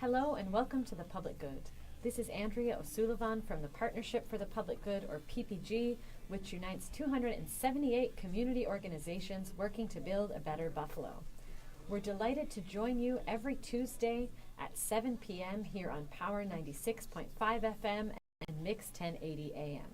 Hello and welcome to The Public Good. This is Andrea O'Sullivan from the Partnership for the Public Good, or PPG, which unites 278 community organizations working to build a better Buffalo. We're delighted to join you every Tuesday at 7 p.m. here on Power 96.5 FM and Mix 1080 AM.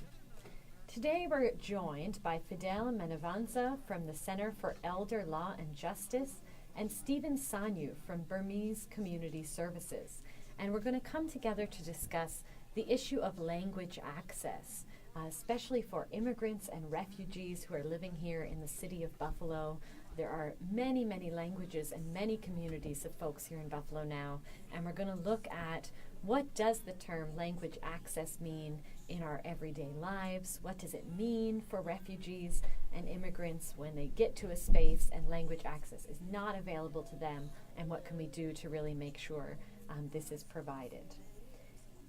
Today we're joined by Fidele Menavanza from the Center for Elder Law and Justice and Stephen Sanyu from Burmese Community Services. And we're going to come together to discuss the issue of language access, especially for immigrants and refugees who are living here in the city of Buffalo. There are many, many languages and many communities of folks here in Buffalo now, and we're going to look at what does the term language access mean in our everyday lives? What does it mean for refugees and immigrants when they get to a space and language access is not available to them? And what can we do to really make sure this is provided?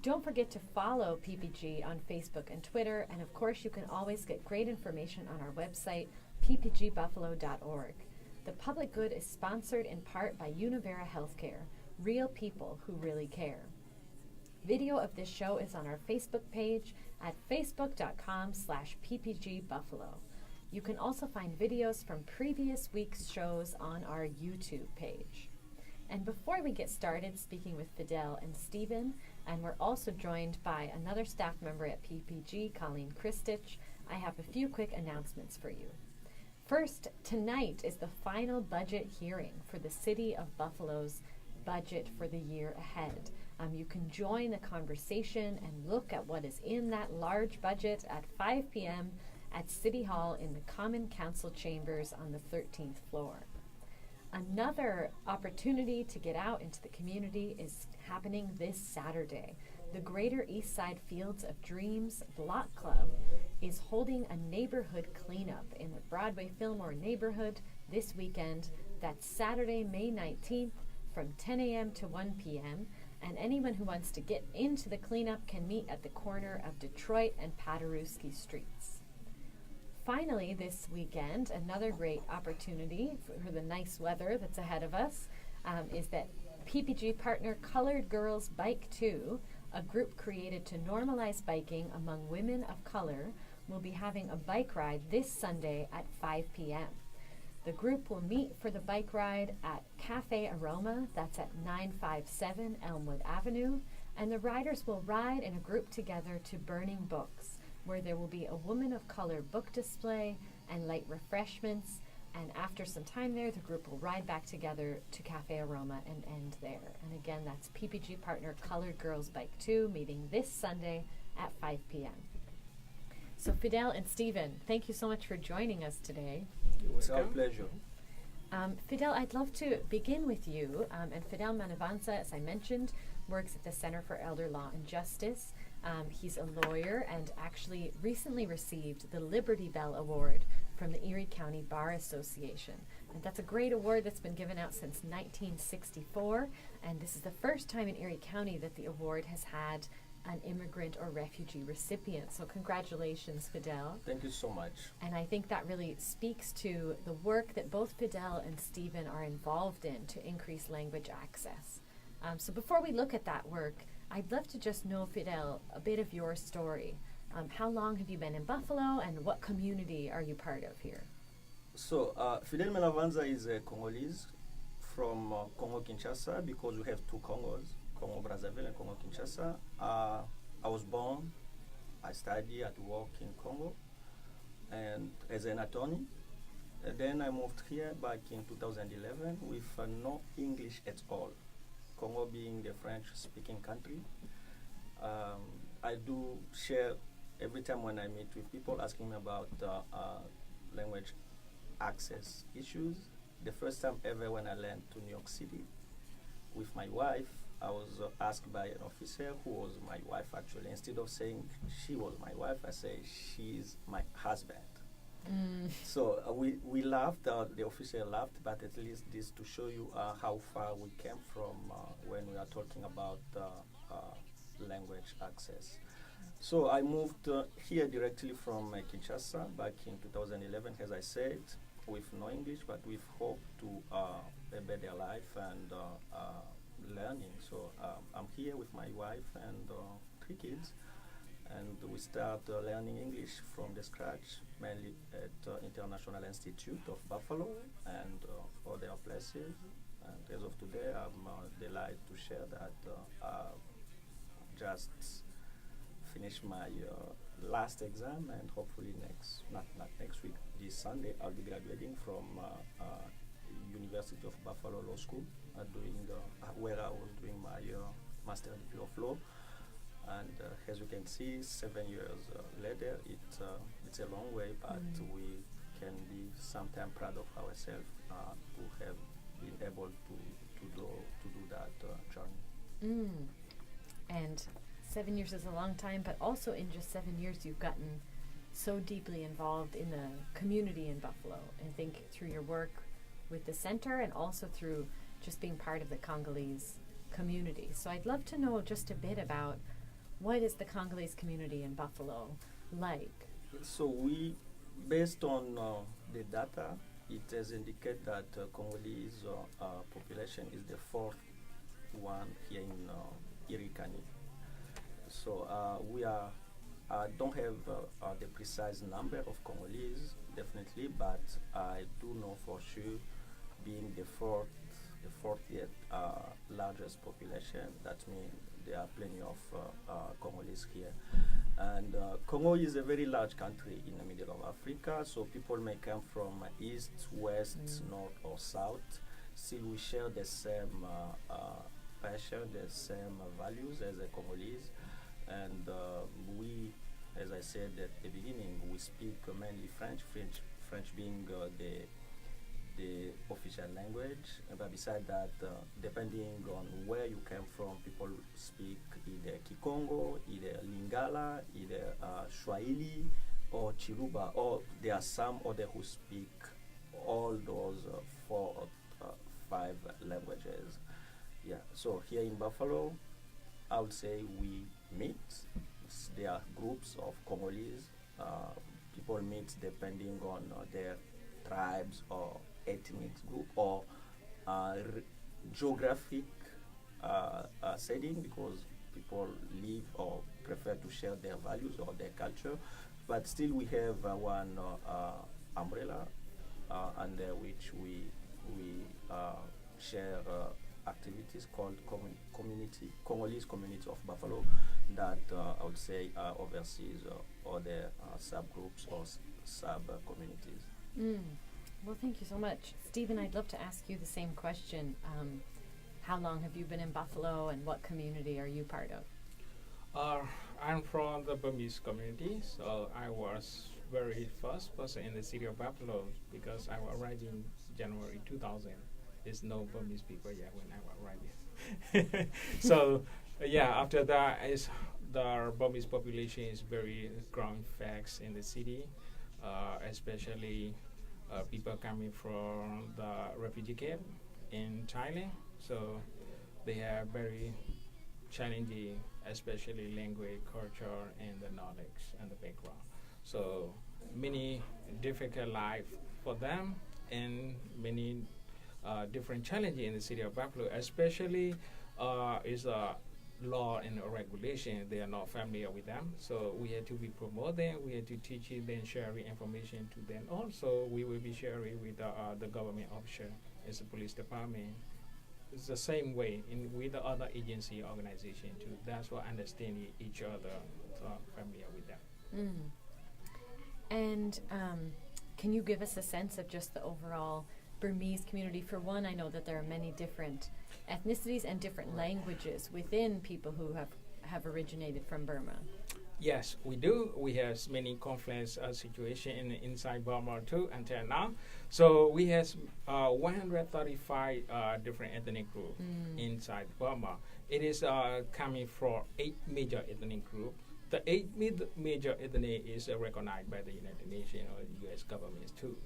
Don't forget to follow PPG on Facebook and Twitter. And of course, you can always get great information on our website, ppgbuffalo.org. The Public Good is sponsored in part by Univera Healthcare, real people who really care. Video of this show is on our Facebook page at facebook.com/ppgbuffalo. You can also find videos from previous week's shows on our YouTube page. And before we get started speaking with Fidele and Stephen, and we're also joined by another staff member at PPG, Colleen Christich, I have a few quick announcements for you. First, tonight is the final budget hearing for the City of Buffalo's budget for the year ahead. You can join the conversation and look at what is in that large budget at 5 p.m. at City Hall in the Common Council chambers on the 13th floor. Another opportunity to get out into the community is happening this Saturday. The Greater East Side Fields of Dreams Block Club is holding a neighborhood cleanup in the Broadway Fillmore neighborhood this weekend. That's Saturday, May 19th from 10 a.m. to 1 p.m. And anyone who wants to get into the cleanup can meet at the corner of Detroit and Paderewski Streets. Finally, this weekend, another great opportunity for the nice weather that's ahead of us is that PPG partner Colored Girls Bike 2, a group created to normalize biking among women of color, will be having a bike ride this Sunday at 5 p.m. The group will meet for the bike ride at Cafe Aroma, that's at 957 Elmwood Avenue, and the riders will ride in a group together to Burning Books, where there will be a woman of color book display and light refreshments, and after some time there, the group will ride back together to Cafe Aroma and end there. And again, that's PPG partner Colored Girls Bike 2, meeting this Sunday at 5 p.m. So Fidele and Stephen, thank you so much for joining us today. It's our pleasure. Fidele, I'd love to begin with you. And Fidele Menavanza, as I mentioned, works at the Center for Elder Law and Justice. He's a lawyer and actually recently received the Liberty Bell Award from the Erie County Bar Association. And that's a great award that's been given out since 1964. And this is the first time in Erie County that the award has had an immigrant or refugee recipient. So congratulations, Fidele. Thank you so much. And I think that really speaks to the work that both Fidele and Stephen are involved in to increase language access. So before we look at that work, I'd love to just know, Fidele, a bit of your story. How long have you been in Buffalo, and what community are you part of here? So Fidele Menavanza is a Congolese from Congo-Kinshasa, because we have two Congos, Congo-Brazzaville and Congo-Kinshasa. I was born, I study at work in Congo, and as an attorney. And then I moved here back in 2011 with no English at all. Congo being the French-speaking country. I do share every time when I meet with people asking me about language access issues. The first time ever when I went to New York City with my wife, I was asked by an officer who was my wife actually. Instead of saying she was my wife, I say she's my husband. So we laughed, the officer laughed, but at least this to show you how far we came from when we are talking about language access. So I moved here directly from Kinshasa back in 2011, as I said, with no English, but with hope to a better life and learn learning. So I'm here with my wife and 3 kids, and we start learning English from the scratch, mainly at International Institute of Buffalo and other places. And as of today, I'm delighted to share that I just finished my last exam, and hopefully not next week, this Sunday, I'll be graduating from University of Buffalo Law School, where I was doing my master degree of law. And as you can see, 7 years later, it's a long way, but we can be sometimes proud of ourselves to have been able to do that journey. And 7 years is a long time, but also in just 7 years, you've gotten so deeply involved in the community in Buffalo. I think through your work with the center and also through just being part of the Congolese community. So I'd love to know just a bit about what is the Congolese community in Buffalo like? So based on the data, it has indicated that Congolese population is the fourth one here in Irikani. So I don't have the precise number of Congolese, definitely, but I do know for sure, being the fourth yet largest population, that means there are plenty of Congolese here. And Congo is a very large country in the middle of Africa, so people may come from east, west, north, or south. Still, we share the same passion, the same values as the Congolese. And we, as I said at the beginning, we speak mainly French being the official language. But besides that, depending on where you came from, people speak either Kikongo, either Lingala, either Swahili, or Chiluba, or there are some other who speak all those 4 or 5 languages. Yeah, so here in Buffalo, I would say we meet. There are groups of Congolese. People meet depending on their tribes or ethnic group or geographic setting, because people live or prefer to share their values or their culture. But still, we have one umbrella under which we share activities called Congolese Community of Buffalo, that I would say oversees other subgroups or sub-communities. Well, thank you so much. Stephen, I'd love to ask you the same question. How long have you been in Buffalo, and what community are you part of? I'm from the Burmese community, so I was very first person in the city of Buffalo because I arrived in January 2000. There's no Burmese people yet when I arrived. So, after that, the Burmese population is very growing fast in the city, especially people coming from the refugee camp in Thailand. So they have very challenging, especially language, culture, and the knowledge and the background. So many difficult life for them, and many different challenges in the city of Buffalo, especially is law and regulation. They are not familiar with them, so we had to be promote them. We had to teach them, sharing information to them. Also, we will be sharing with the government official, as the police department. It's the same way with the other agency organization too. That's why understanding each other, familiar with them. And can you give us a sense of just the overall Burmese community? For one, I know that there are many different ethnicities and different languages within people who have originated from Burma. Yes, we do. We have many conflict situation inside Burma too until now. So we have 135 different ethnic groups inside Burma. It is coming from 8 major ethnic groups. The 8 major ethnic is recognized by the United Nations or the U.S. government too,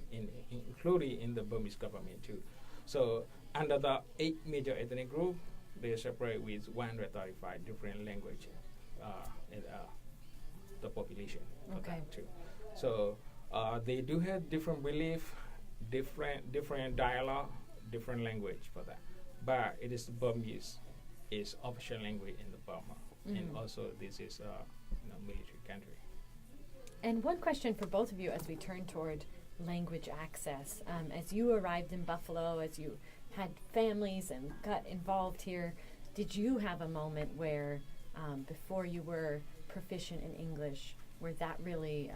including in the Burmese government too. So under the 8 major ethnic groups, they separate with 135 different languages in the population for that too. So they do have different belief, different dialogue, different language for that. But it is Burmese is official language in the Burma, and also this is a military country. And one question for both of you as we turn toward language access. As you arrived in Buffalo, as you had families and got involved here, did you have a moment where, before you were proficient in English, where that really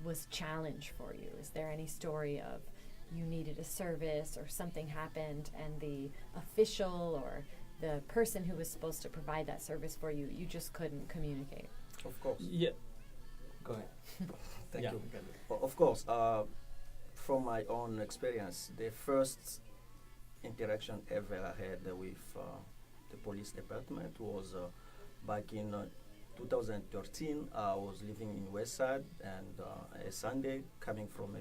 was challenge for you? Is there any story of you needed a service or something happened and the official or the person who was supposed to provide that service for you, you just couldn't communicate? Of course. Yeah. Go ahead. Thank Yeah. you. Of course, from my own experience, the first interaction ever I had with the police department was back in 2013. I was living in West Side, and a Sunday, coming from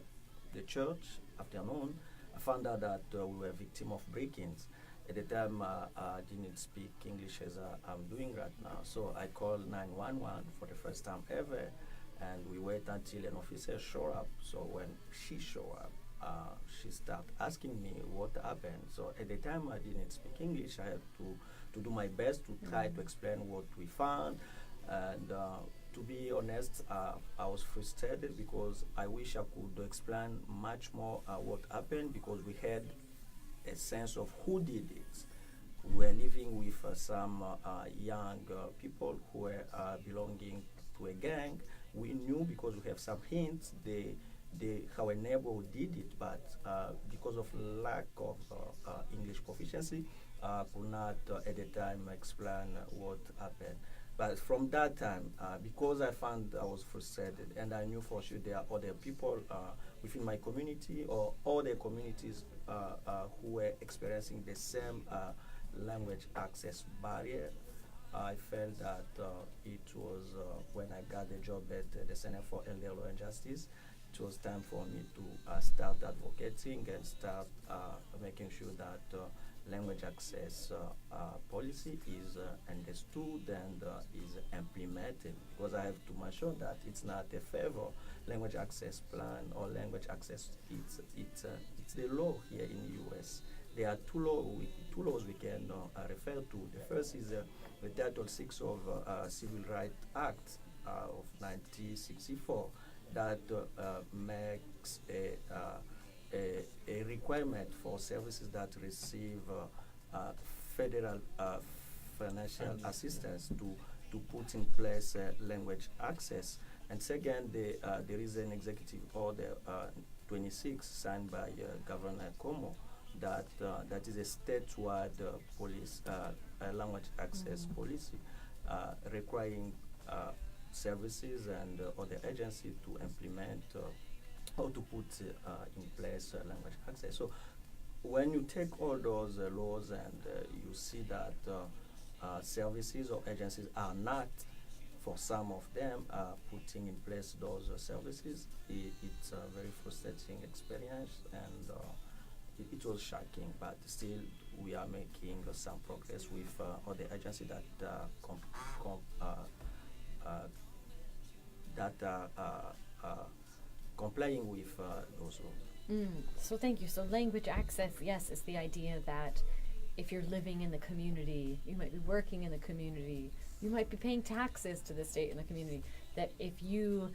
the church afternoon, I found out that we were victim of break-ins. At the time, I didn't speak English as I'm doing right now, so I called 911 for the first time ever, and we wait until an officer show up. So when she showed up, she started asking me what happened. So at the time, I didn't speak English. I had to do my best to try to explain what we found. And to be honest, I was frustrated because I wish I could explain much more what happened, because we had a sense of who did it. We were living with some young people who were belonging to a gang. We knew, because we have some hints, our neighbor who did it, but because of lack of English proficiency, could not at the time explain what happened. But from that time, because I found I was frustrated, and I knew for sure there are other people within my community or other communities who were experiencing the same language access barrier, I felt that it was, when I got the job at the Center for Elder Law and Justice, it was time for me to start advocating and start making sure that language access policy is understood and is implemented, because I have to make sure that it's not a favor language access plan or language access. It's the law here in the U.S. There are two laws we can refer to. The first is the Title VI of Civil Rights Act of 1964 that makes a requirement for services that receive federal financial assistance to put in place language access. And second, there is an executive order 26 signed by Governor Como that is a statewide police language access policy requiring services and other agencies to implement how to put in place language access. So when you take all those laws and you see that services or agencies are not, for some of them, putting in place those services, it's a very frustrating experience, and it was shocking, but still we are making some progress with other agencies that are complying with those laws. So thank you. So language access, yes, is the idea that if you're living in the community, you might be working in the community, you might be paying taxes to the state and the community, that if you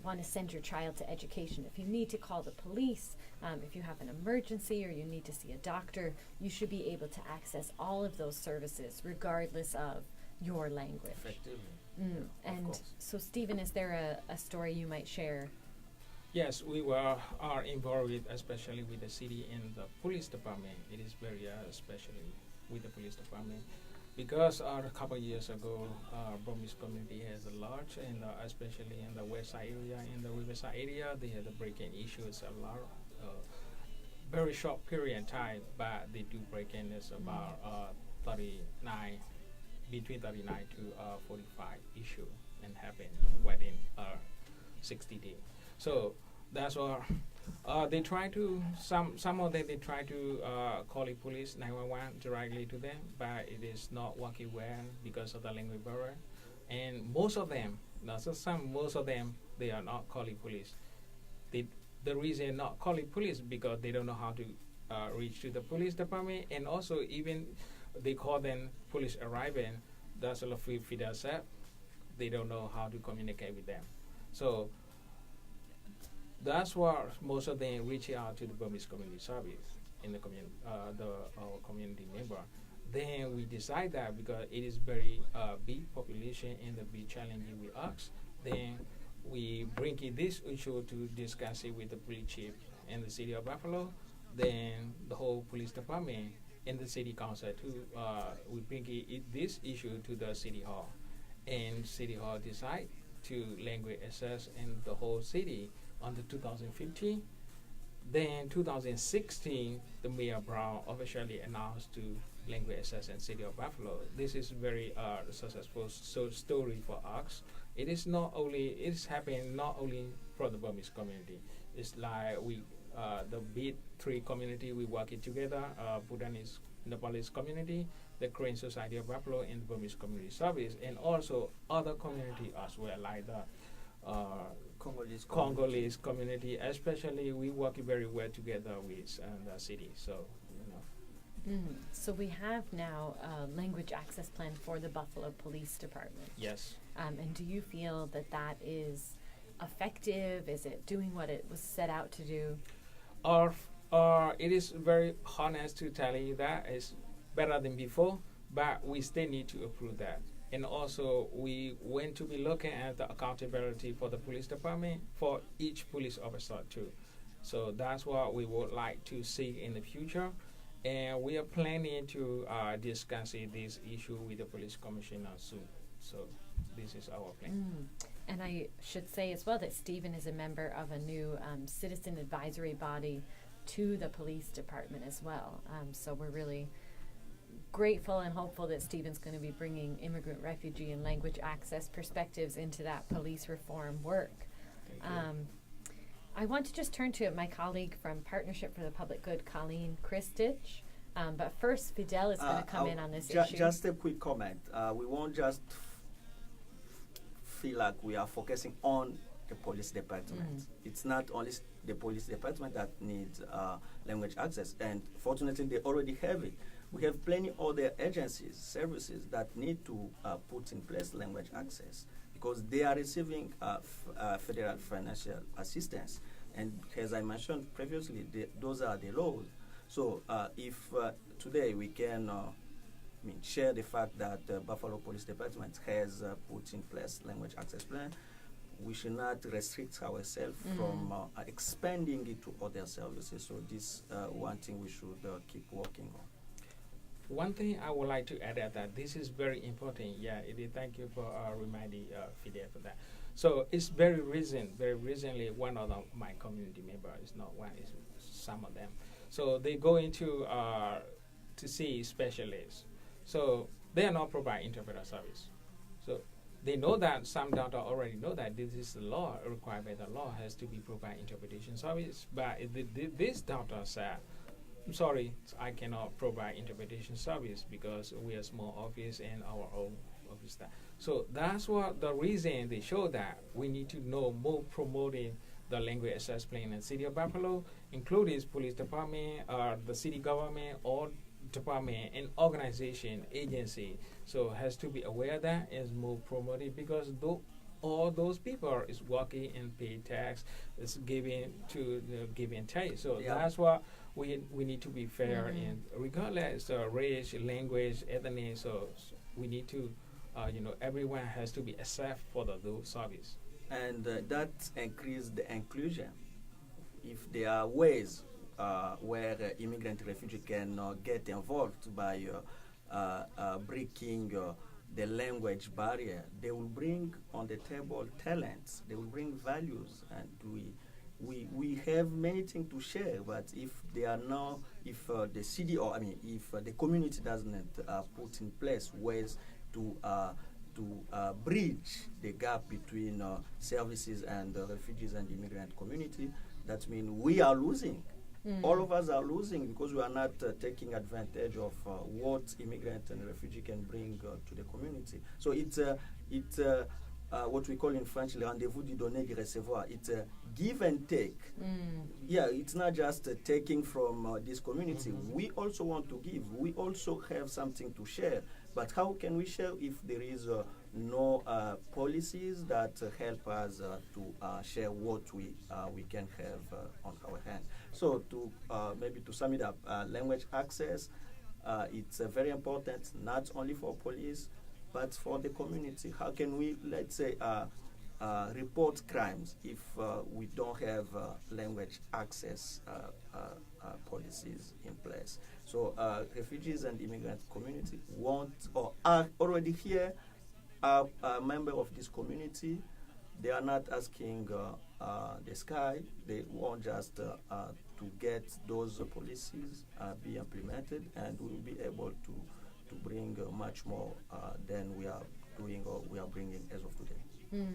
want to send your child to education, if you need to call the police, if you have an emergency or you need to see a doctor, you should be able to access all of those services regardless of your language. Effectively. And so, Stephen, is there a story you might share? Yes, we are involved with, especially with the city and the police department. It is very especially with the police department, because a couple of years ago, Burmese community has a large, and especially in the west side area, in the riverside area, they had the break-in issues a lot. Very short period of time, but they do break-in is about 39, between 39 to 45 issue, and happen within 60 days. So that's all. They try to, some of them, they try to call the police 911 directly to them, but it is not working well because of the language barrier. And most of them, most of them, they are not calling police. The reason not calling police because they don't know how to reach to the police department, and also even they call them police arriving. That's what Fidel said. They don't know how to communicate with them. So that's why most of them reach out to the Burmese Community Service in the our community member. Then we decide that because it is very big population and the big challenging with us, then we bring this issue to discuss it with the police chief in the city of Buffalo, then the whole police department and the city council too. We bring this issue to the city hall, and city hall decide to language assess in the whole city on the 2015. Then 2016, the Mayor Brown officially announced to language assess in city of Buffalo. This is very successful story for us. It is not only, it's happening not only for the Burmese community. It's like the big three community, we work it together, Bhutanese, Nepalese community, the Korean Society of Buffalo, and the Burmese Community Service, and also other community as well, like the Congolese community, especially we work very well together with the city. So, So we have now a language access plan for the Buffalo Police Department. Yes. And do you feel that that is effective? Is it doing what it was set out to do? It is very honest to tell you that it's better than before, but we still need to improve that. And also, we want to be looking at the accountability for the police department for each police officer too. So that's what we would like to see in the future. And we are planning to discuss this issue with the police commissioner soon. So this is our plan. And I should say as well that Stephen is a member of a new citizen advisory body to the police department as well. So we're really grateful and hopeful that Stephen's going to be bringing immigrant, refugee, and language access perspectives into that police reform work. I want to just turn to my colleague from Partnership for the Public Good, Colleen Christich. But first, Fidele is going to come in on this issue. Just a quick comment. We won't just feel like we are focusing on the police department. It's not only the police department that needs language access, and fortunately they already have it. We have plenty other agencies, services that need to put in place language access because they are receiving federal financial assistance. And as I mentioned previously, those are the laws. So if today we can share the fact that the Buffalo Police Department has put in place language access plan, we should not restrict ourselves from expanding it to other services. So this one thing we should keep working on. One thing I would like to add is that this is very important. Yeah, thank you for reminding Fidel for that. So it's very recently, one of my community members, is not one, it's some of them. So they go into to see specialists. So they are not providing interpreter service. So they know that, some doctors already know that this is the law, required by the law, has to be provide interpretation service. But this doctor said, I'm sorry, I cannot provide interpretation service because we are a small office and our own office staff. So that's what the reason they show that we need to know more promoting the language access plan in the city of Buffalo, including police department, the city government, or department and organization, agency. So has to be aware that is more promoted because all those people is working and pay tax, is giving to give and take. So that's what we need to be fair in regardless race, language, ethnic. So we need to, everyone has to be accepted for those service. And that increase the inclusion. If there are ways where immigrant refugee can get involved by breaking the language barrier, they will bring on the table talents, they will bring values, and we have many things to share. But if they are now, if the city if the community doesn't put in place ways to bridge the gap between services and refugees and immigrant community, that means we are losing. All of us are losing because we are not taking advantage of what immigrant and refugee can bring to the community. So it's what we call in French le rendezvous du donner du recevoir. It's a give and take. Yeah, it's not just taking from this community. We also want to give. We also have something to share. But how can we share if there is no policies that help us to share what we can have on our hand? So to maybe to sum it up, language access, it's very important, not only for police, but for the community. How can we, let's say, report crimes if we don't have language access policies in place? So refugees and immigrant community want or are already here, are a member of this community. They are not asking the sky. They want just to get those policies be implemented, and we will be able to bring much more than we are doing or we are bringing as of today.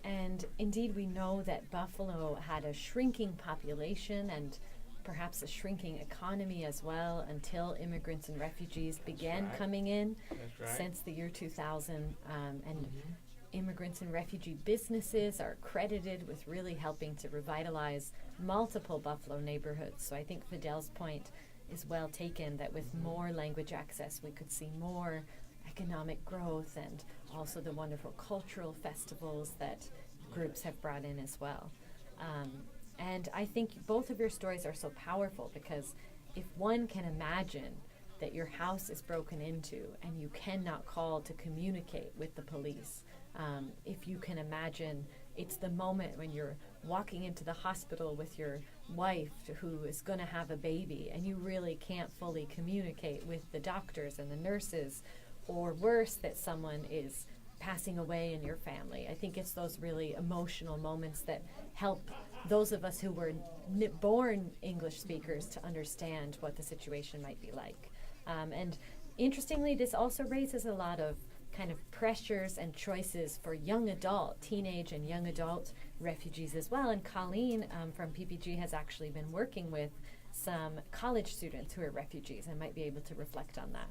And indeed, we know that Buffalo had a shrinking population and perhaps a shrinking economy as well until immigrants and refugees began coming in since the year 2000. And immigrants and refugee businesses are credited with really helping to revitalize multiple Buffalo neighborhoods. So I think Fidele's point is well taken, that with more language access, we could see more economic growth and also the wonderful cultural festivals that groups have brought in as well. And I think both of your stories are so powerful, because if one can imagine that your house is broken into and you cannot call to communicate with the police, if you can imagine it's the moment when you're walking into the hospital with your wife who is going to have a baby and you really can't fully communicate with the doctors and the nurses, or worse, that someone is passing away in your family. I think it's those really emotional moments that help those of us who were born English speakers to understand what the situation might be like. And interestingly, this also raises a lot of kind of pressures and choices for young adult, teenage and young adult refugees as well. And Colleen from PPG has actually been working with some college students who are refugees and might be able to reflect on that.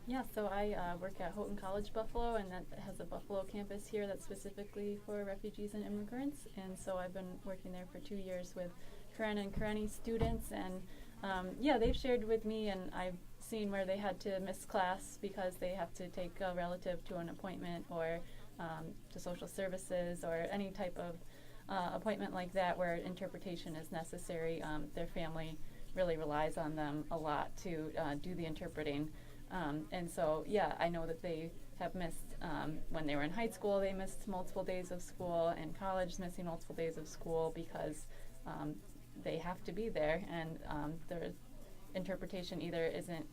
Yeah, so I work at Houghton College Buffalo, and that has a Buffalo campus here that's specifically for refugees and immigrants. And so I've been working there for 2 years with Karen and Karani students, and they've shared with me, and I've seen where they had to miss class because they have to take a relative to an appointment or to social services or any type of appointment like that where interpretation is necessary. Their family really relies on them a lot to do the interpreting. And so, I know that they have missed, when they were in high school, they missed multiple days of school, and college missing multiple days of school because they have to be there, and their interpretation either isn't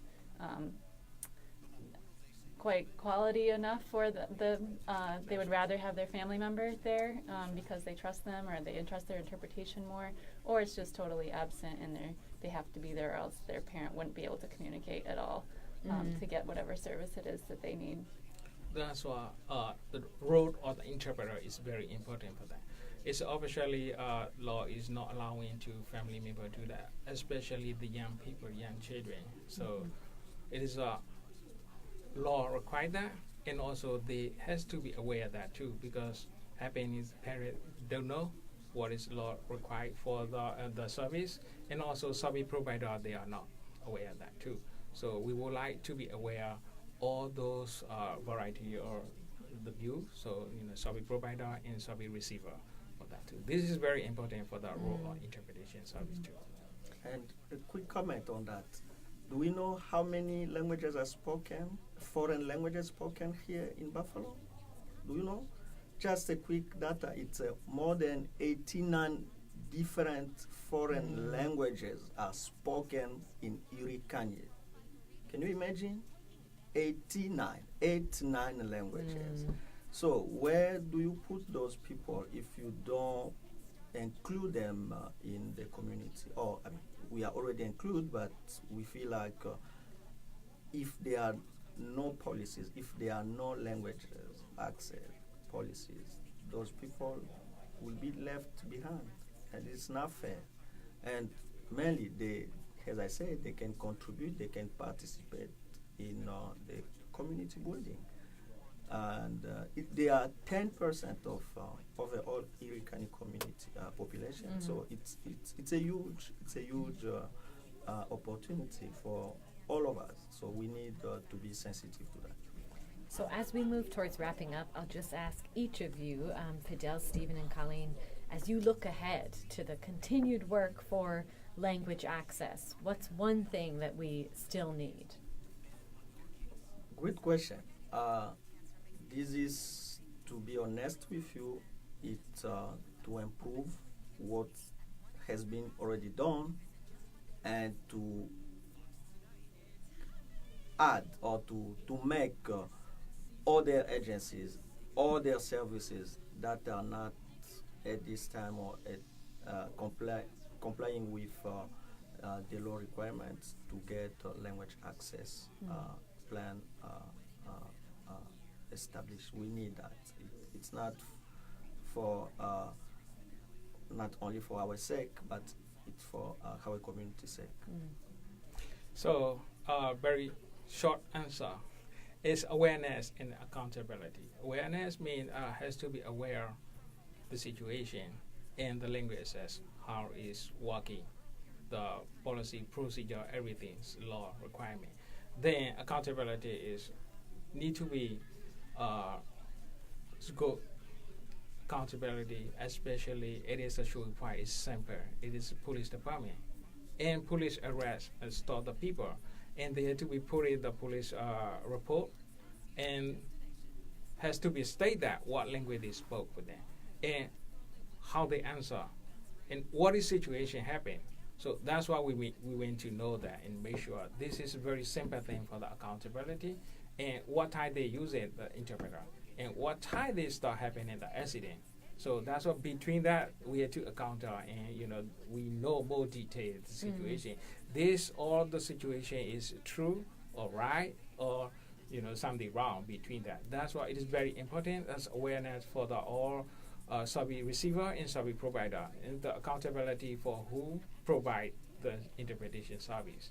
quite quality enough for they would rather have their family member there because they trust them or they entrust their interpretation more, or it's just totally absent and they have to be there or else their parent wouldn't be able to communicate at all. To get whatever service it is that they need. That's why the role of the interpreter is very important for that. It's officially law is not allowing to family member to do that, especially the young people, young children. So it is a law require that, and also they has to be aware of that too, because happen is parents don't know what is law required for the service, and also service provider they are not aware of that too. So we would like to be aware all those variety or the view. So service provider and service receiver for that too. This is very important for the role of interpretation service too. And a quick comment on that. Do we know how many languages are spoken, foreign languages spoken here in Buffalo? Do you know? Just a quick data. It's more than 89 different foreign languages are spoken in Erie County. Can you imagine? 89 languages. So where do you put those people if you don't include them in the community? Or we are already included, but we feel like if there are no policies, if there are no language access policies, those people will be left behind, and it's not fair. And mainly as I said, they can contribute, they can participate in the community building. and they are 10% of overall Erie County community population. So it's a huge opportunity for all of us. So we need to be sensitive to that. So as we move towards wrapping up, I'll just ask each of you, Fidele, Stephen, and Colleen, as you look ahead to the continued work for language access, what's one thing that we still need? Great question. This is, to be honest with you, it's to improve what has been already done and to add or to make other agencies, other services that are not at this time or at complying with the law requirements to get language access plan established. We need that. It's not for not only for our sake, but it's for our community sake. So, very short answer is awareness and accountability. Awareness means has to be aware the situation and the language access, how it's working, the policy, procedure, everything's law requirement. Then accountability is need to be good accountability, especially it is a show require is simple. It is police department and police arrest and stop the people, and they have to be put in the police report, and has to be state that what language they spoke with them and how they answer and what is situation happen. So that's why we want to know that and make sure this is a very simple thing for the accountability, and what time they use it, the interpreter, and what time they start happening the accident. So that's what between that we have to account and we know more detailed situation. This all the situation is true or right or something wrong between that. That's why it is very important as awareness for the all service receiver and service provider, and the accountability for who provide the interpretation service,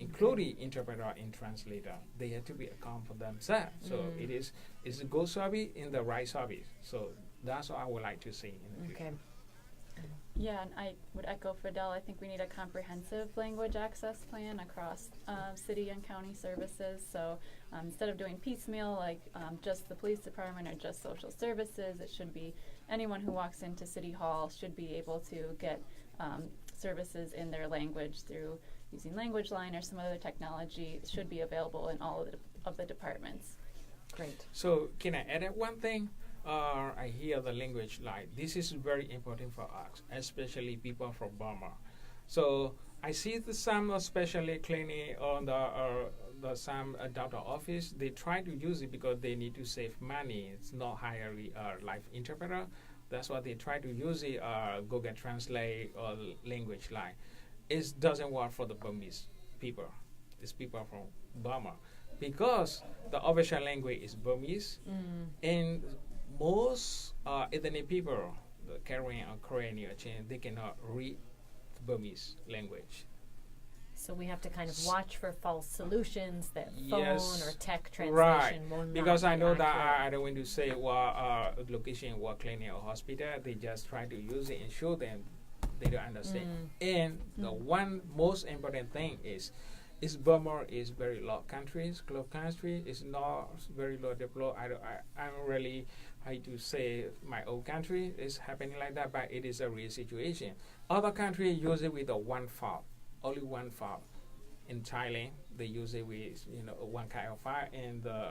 including interpreter and translator. They have to be account for themselves. So it's a good service in the right service. So that's what I would like to see in the future. Okay. Yeah, and I would echo Fidele. I think we need a comprehensive language access plan across city and county services. So instead of doing piecemeal, like just the police department or just social services, it should be anyone who walks into City Hall should be able to get services in their language through using Language Line or some other technology. It should be available in all of the departments. Great. So can I add one thing? I hear the language line. This is very important for us, especially people from Burma. So I see some especially clinic on the some doctor office. They try to use it because they need to save money. It's not hiring a live interpreter. That's why they try to use it. Google Translate or language line. It doesn't work for the Burmese people. It's people from Burma because the official language is Burmese and most ethnic people, the Korean or Korean, they cannot read Burmese language. So we have to kind of watch for false solutions that Yes. phone or tech translation Right, will not because I be know that accurate. I don't want to say what location, what clinic or hospital. They just try to use it and show them they don't understand. And the one most important thing is Burma is very low countries, close country. It's not very low developed. I'm really hate to say my own country is happening like that, but it is a real situation. Other countries use it with a one file, only one file. In Thailand, they use it with one kind of file. In the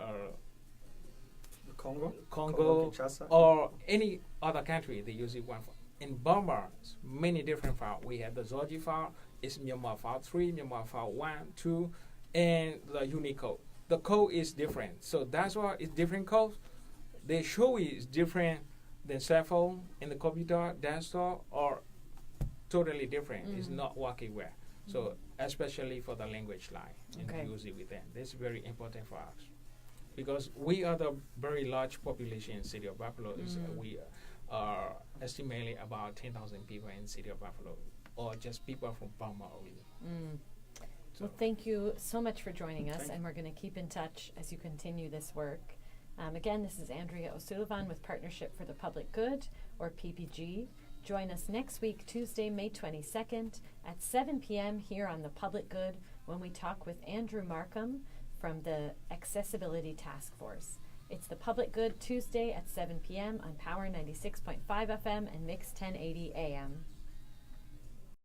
Congo, Congo Kinshasa, or any other country, they use it one file. In Burma, many different files. We have the Zoji file, it's Myanmar file 3, Myanmar file 1, 2, and the Unicode. The code is different, so that's why it's different codes. They show is different than cell phone and the computer, desktop, or totally different. It's not working well. So especially for the language line and use it with them. That's very important for us because we are the very large population in city of Buffalo. We are estimated about 10,000 people in city of Buffalo, or just people from Burma only. Well, thank you so much for joining us, and we're going to keep in touch as you continue this work. Again, this is Andrea O'Sullivan with Partnership for the Public Good, or PPG. Join us next week, Tuesday, May 22nd at 7 p.m. here on The Public Good when we talk with Andrew Markham from the Accessibility Task Force. It's The Public Good, Tuesday at 7 p.m. on Power 96.5 FM and Mix 1080 AM.